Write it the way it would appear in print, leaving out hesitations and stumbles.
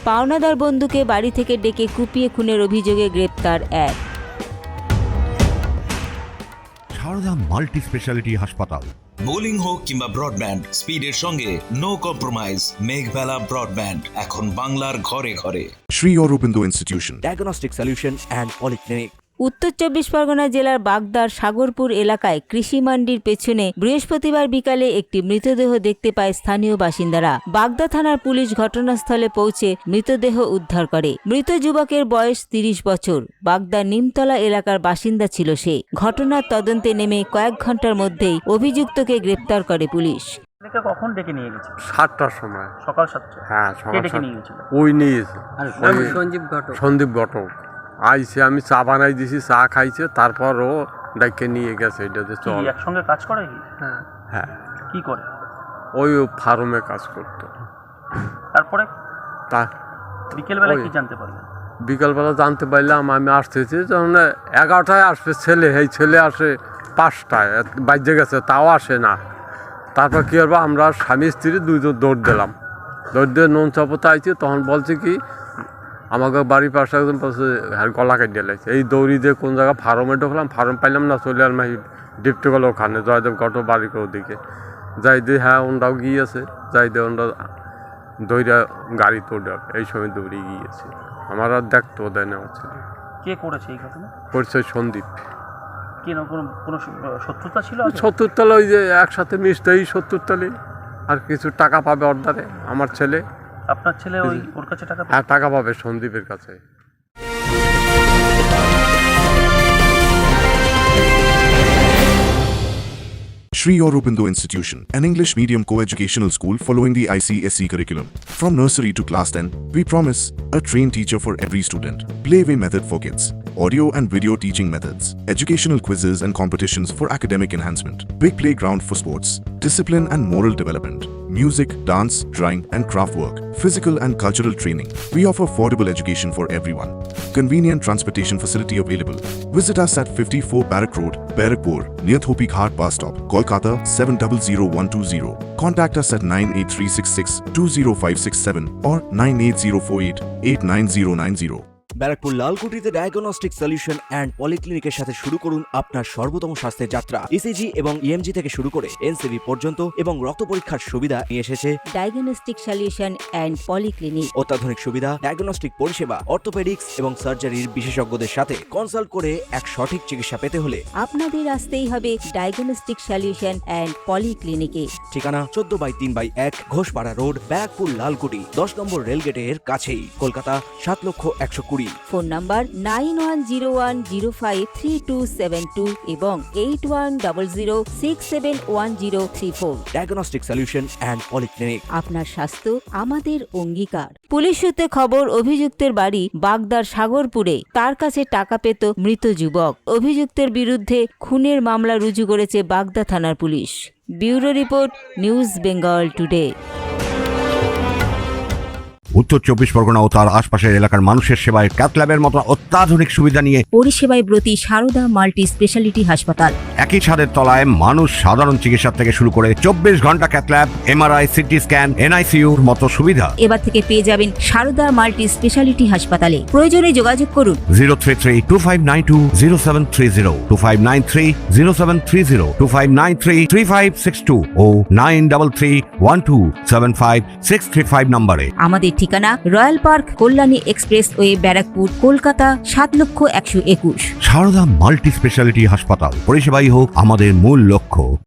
পাওনাদার বন্ধুকে বাড়ি থেকে ডেকে কুপিয়ে খুনের অভিযোগে গ্রেপ্তার এক। সারদা মাল্টি স্পেশালিটি হাসপাতাল। বোলিং হোক কিংবা ব্রডব্যান্ড, স্পিডের সঙ্গে নো কম্প্রোমাইজ। মেঘবেলা ব্রডব্যান্ড এখন বাংলার ঘরে ঘরে। Sri Aurobindo Institution, Diagnostic Solution and Polyclinic। উত্তর চব্বিশ পরগনা জেলার বাগদার সাগরপুর এলাকায় কৃষি মান্ডির পেছনে বৃহস্পতিবার বিকালে একটি মৃতদেহ দেখতে পায় স্থানীয় বাসিন্দারা। বাগদা থানার পুলিশ ঘটনাস্থলে পৌঁছে মৃতদেহ উদ্ধার করে। মৃত যুবকের বয়স 30 বছর। বাগদার নিমতলা এলাকার বাসিন্দা ছিল সে। ঘটনার তদন্তে নেমে কয়েক ঘন্টার মধ্যেই অভিযুক্তকে গ্রেপ্তার করে পুলিশ। কখন ডেকে নিয়ে গেছে? 7টার সময়। সকাল 7টা? হ্যাঁ, কে ডেকে নিয়ে গেছিল? ওই নিয়েছে সন্দীপ ঘটক আইছে, আমি চা বানাই দিছি, চা খাইছে, তারপর ও ডাইকে নিয়ে গেছে। এটা যে চল একসঙ্গে কাজ করে কি? হ্যাঁ। কি করে? ওই ফার্মে কাজ করতো। তারপরে তা বিকেলবেলা কি জানতে পারলেন? বিকালবেলা জানতে পারলাম, আমি আসতেছি যখন 11টায় আসবে ছেলে, এই ছেলে আসে 5টায়, বাজে গেছে, তাও আসে না। তারপর কী করবো, আমরা স্বামী স্ত্রী দুইজন দৌড় দিলাম। দৌড় দিয়ে নুন চাপতে আইছি, তখন বলছে কি আমাকে বাড়ির পাশে একজন বলছে গলা কেটে লাগছে। এই দৌড়ি দিয়ে কোন জায়গায় ফার্মে ঢুকলাম, ফার্ম পাইলাম না, চলে আর মাহি ডিপটে গেল ওখানে জয়দেব ঘট বাড়ির ওদিকে যাই দিয়ে। হ্যাঁ, ওনরাও গিয়েছে, যাই দিয়ে ওনরা দৌড়া গাড়ি তোড়ে এই সময় দৌড়ে গিয়েছে। আমার আর দেখতেও দেয় না আমার ছেলে। কে করেছে এই ঘটনা? পরিচয় সন্দীপ। কি না কোনো শত্রুতা ছিল? 70 তলা, ওই যে একসাথে মিশতেই 70 তলে আর কিছু টাকা পাবে অর্ধারে আমার ছেলে। আপনার ছেলে ওর কাছে টাকা? হ্যাঁ, টাকা পাবে সন্দীপের কাছে। Sri Aurobindo Institution, an English medium co-educational school following the ICSE curriculum. From nursery to class 10, we promise a trained teacher for every student. Playway method for kids, audio and video teaching methods, educational quizzes and competitions for academic enhancement, big playground for sports, discipline and moral development, music, dance, drawing and craft work, physical and cultural training. We offer affordable education for everyone. Convenient transportation facility available. Visit us at 54 Barrack Road, Barrackpur, near Thopi Ghat bus stop, Kolkata 700120. Contact us at 98366 20567 or 98048 89090. Barrackpore লালকুটিতে diagnostic solution and পলিক্লিনিকের সাথে শুরু করুন আপনার সর্বোত্তম স্বাস্থ্যের যাত্রা। ECG এবং ইএমজি থেকে শুরু করে এনসিবি পর্যন্ত এবং রক্ত পরীক্ষার সুবিধা নিয়ে এসেছে ডায়াগনস্টিক সলিউশন অ্যান্ড পলিক্লিনিক। অত্যাধুনিক সুবিধা, ডায়াগনস্টিক পরিষেবা, অর্থোপেডিক্স এবং সার্জারির বিশেষজ্ঞদের সাথে কনসাল্ট করে এক সঠিক চিকিৎসা পেতে হলে আপনাদের আসতেই হবে ডায়াগনস্টিক সলিউশন অ্যান্ড পলিক্লিনিকে। ঠিকানা 14/3/1 ঘোষপাড়া রোড, ব্যারাকপুর লালকুটি, 10 নম্বর রেলগেটের কাছেই, কলকাতা 7,120,000। ফোন নাম্বার 9101053272 এবং 8100671034। Diagnostic solution and polyclinic. আপনার স্বাস্থ্য আমাদের অঙ্গীকার। পুলিশ সূত্রে খবর, অভিযুক্তের বাড়ি বাগদার সাগরপুরে। তার কাছে টাকা পেত মৃত যুবক। অভিযুক্তের বিরুদ্ধে খুনের মামলা রুজু করেছে বাগদা থানার police. Bureau report, news Bengal today. উত্তর 24 পরগনা ও তার আশপাশের এলাকার মানুষের সেবায় ক্যাথল্যাবের মতো অত্যাধুনিক সুবিধা নিয়ে পরিষেবায় ব্রতী সারদা মাল্টি স্পেশালিটি হাসপাতাল। একই ছাদের তলায় মানুষ সাধারণ চিকিৎসা থেকে শুরু করে 24 ঘন্টা ক্যাথল্যাব, এমআরআই, সিটি স্ক্যান, এনআইসিইউর মতো সুবিধা এবার থেকে পেয়ে যাবেন সারদা মাল্টি স্পেশালিটি হাসপাতালে। প্রয়োজনে যোগাযোগ করুন 033-2592-0730, 2593-0730, 2593-3562 ও 9331275635 নম্বরে। আমাদের ঠিকানা Royal Park, Kalyani Expressway, Barrackpore, Kolkata 7,121,000। Sarada multi speciality হাসপাতাল, পরিষেবাই হোক আমাদের মূল লক্ষ্য।